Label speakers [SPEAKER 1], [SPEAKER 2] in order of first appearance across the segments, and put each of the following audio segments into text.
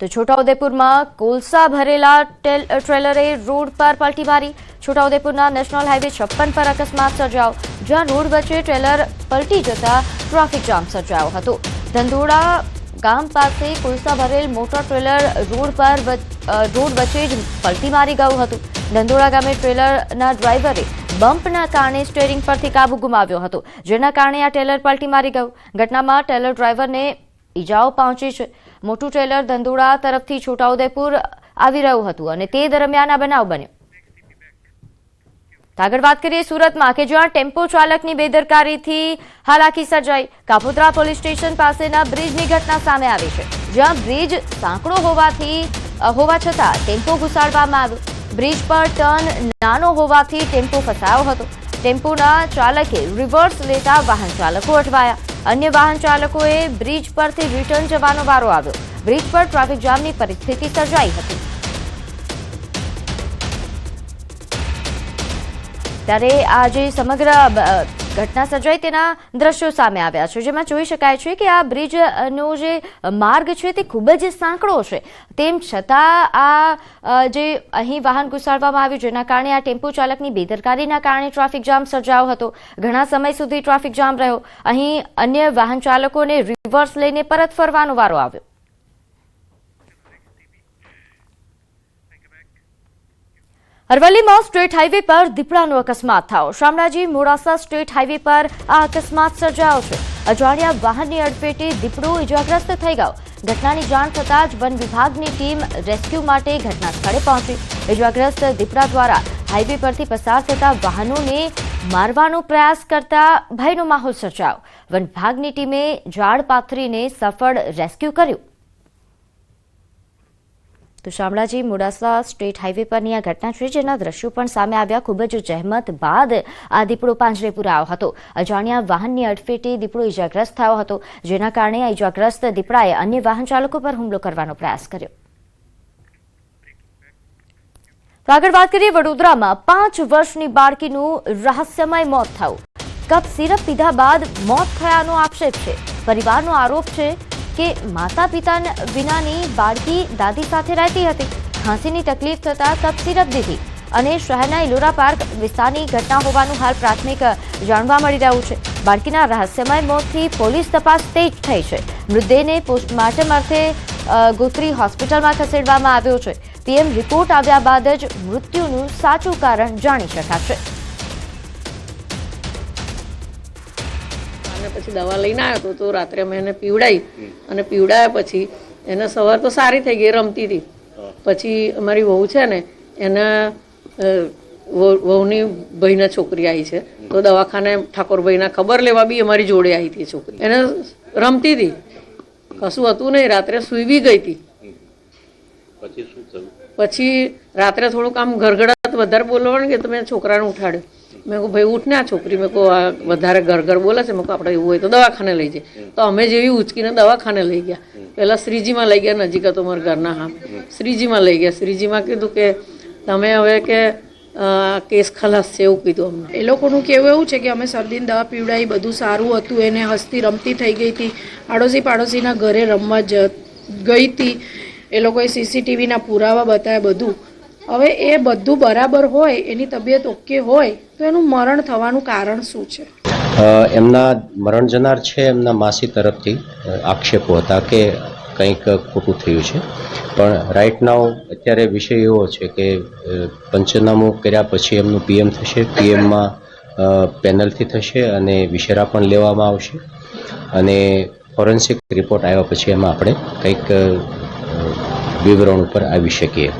[SPEAKER 1] तो છોટાઉદેપુરમાં કોલસા ભરેલા ટ્રેલરે રોડ પર પલટી મારી। છોટાઉદેપુરના નેશનલ હાઈવે 56 પર અકસ્માત સર્જાયો, જ્યાં રોડ વચ્ચે ટ્રેલર પલટી જતા ટ્રાફિક જામ સર્જાયો હતો। ધંધોડા ગામ પાસે કોલસા ભરેલ મોટર ટ્રેલર રોડ વચ્ચે જ પલટી મારી ગયું હતું। ધંધોડા ગામે ટ્રેલરના ડ્રાઈવરે બમ્પના કારણે સ્ટીયરિંગ પરથી કાબુ ગુમાવ્યો હતો, જેના કારણે આ ટ્રેલર પલટી મારી ગયું। ઘટનામાં ટ્રેલર ડ્રાઈવરને ઈજાઓ પહોંચી છે। મોટું ટ્રેલર ધંધોડા તરફથી છોટાઉદેપુર આવી રહ્યું હતું અને તે દરમિયાન આ બનાવ બન્યો। આગળ વાત કરીએ સુરતમાં કે જ્યાં ટેમ્પો ચાલકની બેદરકારીથી હાલાકી સર્જાઈ। કાપોદ્રા પોલીસ સ્ટેશન પાસેના બ્રિજની ઘટના સામે આવી છે, જ્યાં બ્રિજ સાંકડો હોવા છતાં ટેમ્પો ઘુસાડવામાં આવ્યો। બ્રિજ પર ટર્ન નાનો હોવાથી ટેમ્પો ફસાયો હતો। ટેમ્પોના ચાલકે રિવર્સ લેતા વાહન ચાલકો અટવાયા। અન્ય વાહન ચાલકોએ બ્રિજ પરથી રિટર્ન જવાનો વારો આવ્યો। બ્રિજ પર ટ્રાફિક જામની પરિસ્થિતિ સર્જાઈ હતી। ત્યારે આ જે સમગ્ર ઘટના સર્જાઈ તેના દ્રશ્યો સામે આવ્યા છે, જેમાં જોઈ શકાય છે કે આ બ્રિજનો જે માર્ગ છે તે ખૂબ જ સાંકડો છે, તેમ છતાં આ જે અહીં વાહન ઘુસાડવામાં આવ્યું, જેના કારણે આ ટેમ્પો ચાલકની બેદરકારીના કારણે ટ્રાફિક જામ સર્જાયો હતો। ઘણા સમય સુધી ટ્રાફિક જામ રહ્યો। અહીં અન્ય વાહન ચાલકોને રિવર્સ લઈને પરત ફરવાનો વારો આવ્યો। અરવલ્લીમાં સ્ટેટ હાઈવે પર દીપડાનો અકસ્માત થયો। શામળાજી મોડાસા સ્ટેટ હાઈવે પર આ અકસ્માત સર્જાયો છે। અજાણ્યા વાહનની અડફેટે દીપડો ઇજાગ્રસ્ત થઈ ગયો। ઘટનાની જાણ થતાં જ વન વિભાગની ટીમ રેસ્ક્યુ માટે ઘટના સ્થળે પહોંચી। ઇજાગ્રસ્ત દીપડા દ્વારા હાઈવે પરથી પસાર થતા વાહનોને મારવાનો પ્રયાસ કરતા ભયનો માહોલ સર્જાયો। વન વિભાગની ટીમે ઝાડ પાથરીને સફળ રેસ્ક્યુ કર્યું। તો શામળાજી મોડાસા સ્ટેટ હાઈવે પરની આ ઘટના છે, જેના દ્રશ્યો પણ સામે આવ્યા। ખૂબ જ જહેમત બાદ આ દીપડો પાંજરે પુરાયો હતો। અજાણ્યા વાહનની અડફેટે દીપડો ઇજાગ્રસ્ત થયો હતો, જેના કારણે આ ઇજાગ્રસ્ત દીપડાએ અન્ય વાહન ચાલકો પર હુમલો કરવાનો પ્રયાસ કર્યો। તો આગળ વાત કરીએ વડોદરામાં 5 વર્ષની બાળકીનું રહસ્યમય મોત થયું। કપ સિરપ પીધા બાદ મોત થયાનો આક્ષેપ છે। પરિવારનો આરોપ છે કે માતા પિતા વિનાની બાળકી દાદી સાથે રહેતી હતી। ખાંસીની તકલીફ થતાં કપ સિરપ દીધી અને શહેરના ઇલોરા પાર્ક વિસ્તારની ઘટના હોવાનું હાલ પ્રાથમિક જાણવા મળી રહ્યું છે। બાળકીના રહસ્યમય મોતથી પોલીસ તપાસ તેજ થઈ છે। મૃતદેહને પોસ્ટમોર્ટમ અર્થે ગોત્રી હોસ્પિટલમાં ખસેડવામાં આવ્યો છે। પીએમ રિપોર્ટ આવ્યા બાદ જ મૃત્યુનું સાચું કારણ જાણી શકાશે।
[SPEAKER 2] પછી દવા લઈને આવ્યો તો રાત્રે અમે એને પીવડાવી અને પીવડાયા પછી એને સવાર તો સારી થઈ ગઈ, રમતી હતી। પછી અમારી વહુ છે ને એના વહુની ભાઈના છોકરી આવી છે, તો દવાખાને ઠાકોરભાઈના ખબર લેવા બી અમારી જોડે આવી હતી છોકરી। એને રમતી હતી, કશું હતું નહીં, રાત્રે સૂઈ બી ગઈ હતી। પછી રાત્રે થોડુંક આમ ગરગડાટ વધારે બોલવાનું કે તમે છોકરાને ઉઠાડ્યો। મેં કહું ભાઈ ઉઠ ને, આ છોકરી મેં કહું આ વધારે ગરગર બોલે છે, મેં કહું આપણે એવું હોય તો દવાખાને લઈ જાય। તો અમે જેવી ઉચકીને દવાખાને લઈ ગયા। પહેલાં શ્રીજીમાં લઈ ગયા, નજીક હતો મારા ઘરના હામ, શ્રીજીમાં લઈ ગયા। શ્રીજીમાં કીધું કે તમે હવે કે કેસ ખલાસ છે એવું કીધું અમને।
[SPEAKER 3] એ લોકોનું કહેવું એવું છે કે અમે શરદીની દવા પીવડાવી, બધું સારું હતું, એને હસતી રમતી થઈ ગઈ હતી, આડોશી પાડોશીના ઘરે રમવા ગઈ હતી। એ લોકોએ સીસીટીવીના પુરાવા બતાવ્યા બધું। હવે એ બધું બરાબર હોય, એની તબિયત ઓકે હોય, તો એનું મરણ થવાનું કારણ શું છે?
[SPEAKER 4] એમના મરણ જનાર છે એમના માસી તરફથી આક્ષેપો હતા કે કંઈક ખોટું થયું છે, પણ રાઈટ નાઉ અત્યારે વિષય એવો છે કે પંચનામું કર્યા પછી એમનું પીએમ થશે। પીએમમાં પેનલથી થશે અને વિશેરા પણ લેવામાં આવશે અને ફોરેન્સિક રિપોર્ટ આવ્યા પછી એમાં આપણે કંઈક વિવરણ ઉપર આવી શકીએ।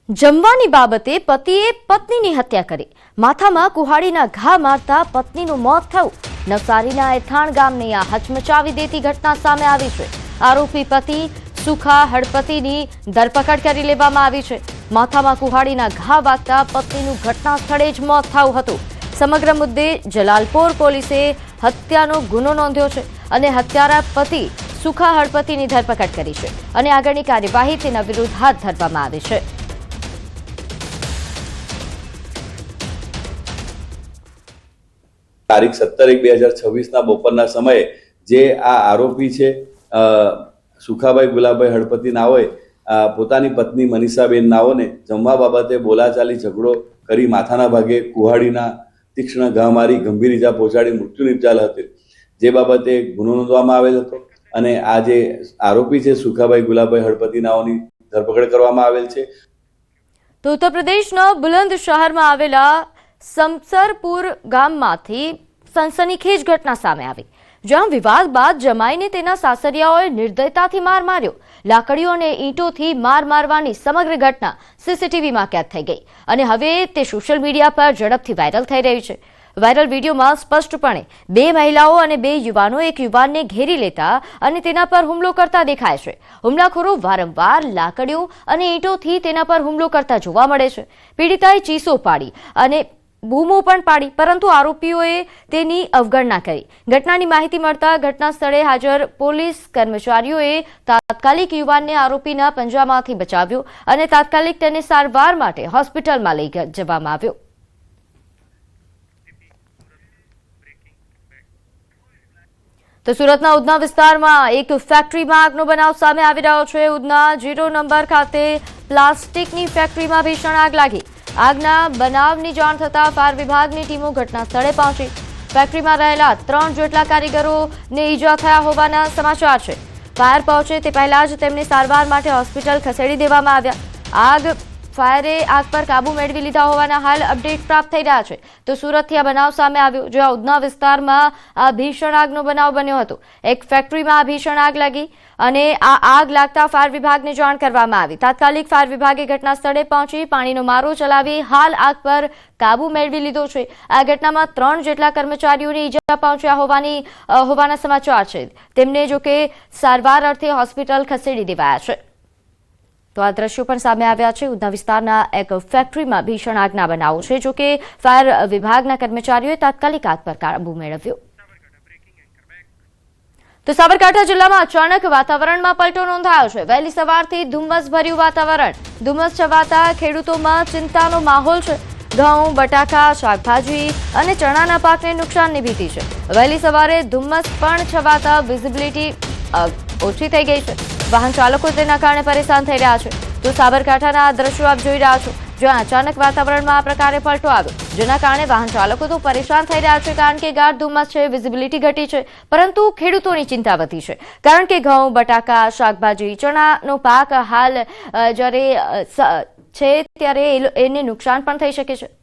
[SPEAKER 1] જમવાની બાબતે પતિએ પત્નીની હત્યા કરી। માથામાં કુહાડીના ઘા મારતા પત્નીનું મોત થયું। નવસારીના એથાણ ગામની આ હચમચાવી દેતી ઘટના સામે આવી છે। આરોપી પતિ સુખા હળપતિની ધરપકડ કરી લેવામાં આવી છે। માથામાં કુહાડીના ઘા વાગતા પત્નીનું ઘટના સ્થળે જ મોત થયું હતું। સમગ્ર મુદ્દે જલાલપોર પોલીસે હત્યાનો ગુનો નોંધ્યો છે અને હત્યારા પતિ સુખા હળપતિની ધરપકડ કરી છે અને આગળની કાર્યવાહી તેના વિરુદ્ધ હાથ ધરવામાં આવી છે।
[SPEAKER 5] તારીખ 17/1/2026 બપોરના સમયે જે આ આરોપી છે સુખાભાઈ ગુલાબભાઈ હળપતિ નાઓએ પોતાની પત્ની મનીષાબેન નાઓને જમવા બાબતે બોલાચાલી ઝઘડો કરી માથાના ભાગે કુહાડીના તીક્ષ્ણ ઘા મારી ગંભીર ઇજા પહોંચાડી મૃત્યુ નિપજાલ હતી, જે બાબતે ગુનો નોંધવામાં આવેલ હતો અને આ જે આરોપી છે સુખાભાઈ ગુલાબભાઈ હળપતિ નાઓની ધરપકડ કરવામાં આવેલ છે।
[SPEAKER 1] તો ઉત્તર પ્રદેશના બુલંદ શહેરમાં આવેલા સમસરપુર ગામમાંથી સનસનીખેજ ઘટના સામે આવી, જ્યાં વિવાદ બાદ જમાઈને તેના સાસરિયાઓએ નિર્દયતાથી માર માર્યો। લાકડીઓ અને ઈંટોથી માર મારવાની સમગ્ર ઘટના સીસીટીવીમાં કેદ થઈ ગઈ અને હવે તે સોશિયલ મીડિયા પર ઝડપથી વાયરલ થઈ રહી છે। વાયરલ વિડીયોમાં સ્પષ્ટપણે 2 મહિલાઓ અને 2 યુવાનો એક યુવાનને ઘેરી લેતા અને તેના પર હુમલો કરતા દેખાય છે। હુમલાખોરો વારંવાર લાકડીઓ અને ઈંટોથી તેના પર હુમલો કરતા જોવા મળે છે। પીડિતાએ ચીસો પાડી અને બૂમો પણ પાડી, પરંતુ આરોપીઓએ તેની અવગણના કરી। ઘટનાની માહિતી મળતા ઘટના સ્થળે હાજર પોલીસ કર્મચારીઓએ તાત્કાલિક યુવાનને આરોપીના પંજામાંથી બચાવ્યો અને તાત્કાલિક તેને સારવાર માટે હોસ્પિટલમાં લઈ જવામાં આવ્યો। તો સુરતના ઉધના વિસ્તારમાં એક ફેક્ટરીમાં આગનો બનાવ સામે આવી રહ્યો છે। ઉધના 0 નંબર ખાતે પ્લાસ્ટિકની ફેક્ટરીમાં ભીષણ આગ લાગી। આગના બનાવની જાણ થતાં ફાયર વિભાગની ટીમો ઘટના સ્થળે પહોંચી। ફેક્ટરીમાં રહેલા 3 જેટલા કારીગરોને ઈજા થયા હોવાના સમાચાર છે। ફાયર પહોંચે તે પહેલા જ તેમને સારવાર માટે હોસ્પિટલ ખસેડી દેવામાં આવ્યા। ફાયરે આગ પર કાબુ મેળવી લીધા હોવાના હાલ અપડેટ પ્રાપ્ત થઈ રહ્યા છે। તો સુરતથી આ બનાવ સામે આવ્યો, જ્યાં ઉધના વિસ્તારમાં આ ભીષણ આગનો બનાવ બન્યો હતો। એક ફેક્ટરીમાં આ ભીષણ આગ લાગી અને આ આગ લાગતા ફાયર વિભાગને જાણ કરવામાં આવી। તાત્કાલિક ફાયર વિભાગે ઘટના સ્થળે પહોંચી પાણીનો મારો ચલાવી હાલ આગ પર કાબુ મેળવી લીધો છે। આ ઘટનામાં 3 જેટલા કર્મચારીઓને ઈજા પહોંચ્યા હોવાના સમાચાર છે। તેમને જોકે સારવાર અર્થે હોસ્પિટલ ખસેડી દેવાયા છે। તો આ દ્રશ્યો પણ સામે આવ્યા છે। ઉધના વિસ્તારના એક ફેક્ટરીમાં ભીષણ આગના બનાવો છે, જો કે ફાયર વિભાગના કર્મચારીઓએ તાત્કાલિક આગ પર કાબુ મેળવ્યો। તો સાબરકાંઠા જિલ્લામાં અચાનક વાતાવરણમાં પલટો નોંધાયો છે। વહેલી સવારથી ધુમ્મસભર્યું વાતાવરણ, ધુમ્મસ છવાતા ખેડૂતોમાં ચિંતાનો માહોલ છે। ઘઉં, બટાકા, શાકભાજી અને ચણાના પાકને નુકસાનની ભીતિ છે। વહેલી સવારે ધુમ્મસ પણ છવાતા વિઝિબિલિટી ઓછી થઈ ગઈ છે। વાહન ચાલકો તેના કારણે પરેશાન થઈ રહ્યા છે। તો સાબરકાંઠાના આ દ્રશ્યો આપ જોઈ રહ્યા છો, જ્યાં અચાનક વાતાવરણમાં આ પ્રકારે પલટો આવ્યો, જેના કારણે વાહન ચાલકો તો પરેશાન થઈ રહ્યા છે, કારણ કે ગાઢ ધુમ્મસ છે, વિઝિબિલિટી ઘટી છે, પરંતુ ખેડૂતોની ચિંતા વધી છે, કારણ કે ઘઉં, બટાકા, શાકભાજી, ચણાનો પાક હાલ જ્યારે છે ત્યારે એને નુકસાન પણ થઈ શકે છે।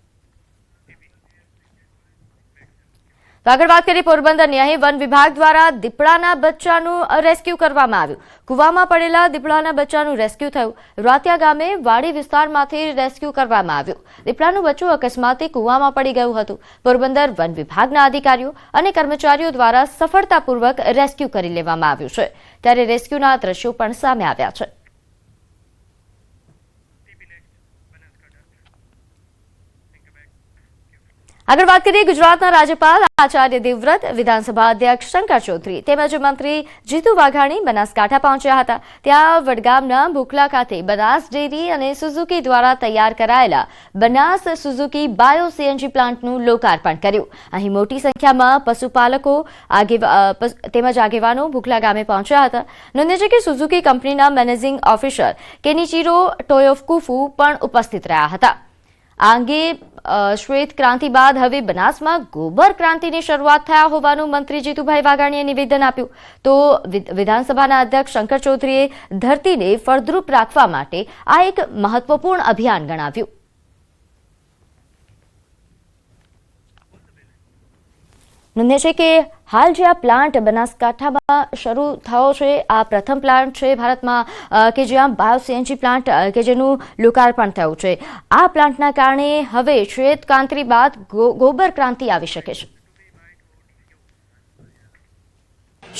[SPEAKER 1] તો આગળ વાત કરીએ પોરબંદરની। અહીં વન વિભાગ દ્વારા દીપડાના બચ્ચાનું રેસ્ક્યુ કરવામાં આવ્યું। કુવામાં પડેલા દીપડાના બચ્ચાનું રેસ્ક્યુ થયું। રાતિયા ગામે વાડી વિસ્તારમાંથી રેસ્ક્યુ કરવામાં આવ્યું। દીપડાનું બચ્ચું અકસ્માતે કુવામાં પડી ગયું હતું। પોરબંદર વન વિભાગના અધિકારીઓ અને કર્મચારીઓ દ્વારા સફળતાપૂર્વક રેસ્ક્યુ કરી લેવામાં આવ્યું છે। ત્યારે રેસ્ક્યુના દ્રશ્યો પણ સામે આવ્યા છે। આગળ વાત કરીએ ગુજરાતના રાજ્યપાલ આચાર્ય દેવવ્રત, વિધાનસભા અધ્યક્ષ શંકર ચૌધરી તેમજ મંત્રી જીતુ વાઘાણી બનાસકાંઠા પહોંચ્યા હતા। ત્યાં વડગામના ભૂખલા ખાતે બનાસ ડેરી અને સુઝુકી દ્વારા તૈયાર કરાયેલા બનાસ સુઝુકી બાયો સીએનજી પ્લાન્ટનું લોકાર્પણ કર્યું। અહીં મોટી સંખ્યામાં પશુપાલકો તેમજ આગેવાનો ભૂખલા ગામે પહોંચ્યા હતા। નોંધનીય છે કે સુઝુકી કંપનીના મેનેજિંગ ઓફિસર કેનિચીરો ટોયોફકુફુ પણ ઉપસ્થિત રહ્યા હતા। આ અંગે શ્વેત ક્રાંતિ બાદ હવે બનાસમાં ગોબર ક્રાંતિની શરૂઆત થયા હોવાનું મંત્રી જીતુભાઈ વાઘાણીએ નિવેદન આપ્યું। તો વિધાનસભાના અધ્યક્ષ શંકર ચૌધરીએ ધરતીને ફળદ્રુપ રાખવા માટે આ એક મહત્વપૂર્ણ અભિયાન ગણાવ્યું। નોંધનીય છે કે હાલ જે આ પ્લાન્ટ બનાસકાંઠામાં શરૂ થયો છે, આ પ્રથમ પ્લાન્ટ છે ભારતમાં કે જ્યાં બાયો સીએનજી પ્લાન્ટ કે જેનું લોકાર્પણ થયું છે। આ પ્લાન્ટના કારણે હવે શ્વેત ક્રાંતિ બાદ ગોબર ક્રાંતિ આવી શકે છે।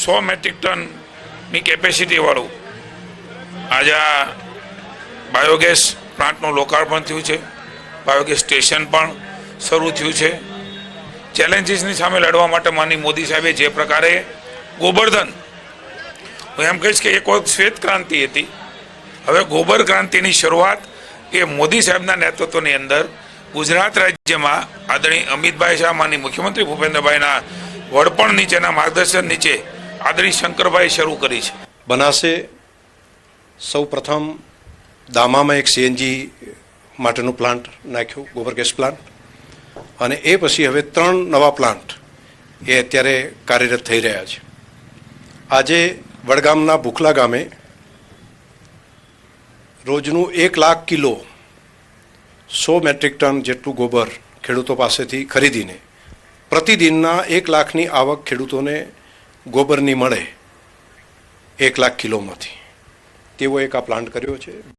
[SPEAKER 6] 100 મેટ્રિક ટનની કેપેસિટી વાળું આજે આ બાયોગેસ પ્લાન્ટનું લોકાર્પણ થયું છે। બાયોગેસ સ્ટેશન પણ શરૂ થયું છે। ચેલેન્જીસની સામે લડવા માટે માનની મોદી સાહેબે જે પ્રકારે ગોબરધન, હું એમ કહીશ કે એક વખત શ્વેત ક્રાંતિ હતી, હવે ગોબર ક્રાંતિની શરૂઆત એ મોદી સાહેબના નેતૃત્વની અંદર ગુજરાત રાજ્યમાં આદરણીય અમિતભાઈ શાહ, માનની મુખ્યમંત્રી ભૂપેન્દ્રભાઈના વડપણ નીચેના માર્ગદર્શન નીચે આદરણીય શંકરભાઈ શરૂ કરી છે।
[SPEAKER 7] બનાસે સૌ પ્રથમ દામામાં એક સીએનજી માટેનું પ્લાન્ટ નાખ્યું, ગોબર ગેસ પ્લાન્ટ, અને એ પછી હવે 3 નવા પ્લાન્ટ એ અત્યારે કાર્યરત થઈ રહ્યા છે. આજે વડગામના ભૂખલા ગામે રોજનું 1 લાખ કિલો 100 મેટ્રિક ટન જેટલું ગોબર ખેડૂતો પાસેથી ખરીદીને પ્રતિદિનના 1 લાખની આવક ખેડૂતોને ગોબરની મળે 1 લાખ કિલોમાંથી તેવો એક આ પ્લાન્ટ કર્યો છે.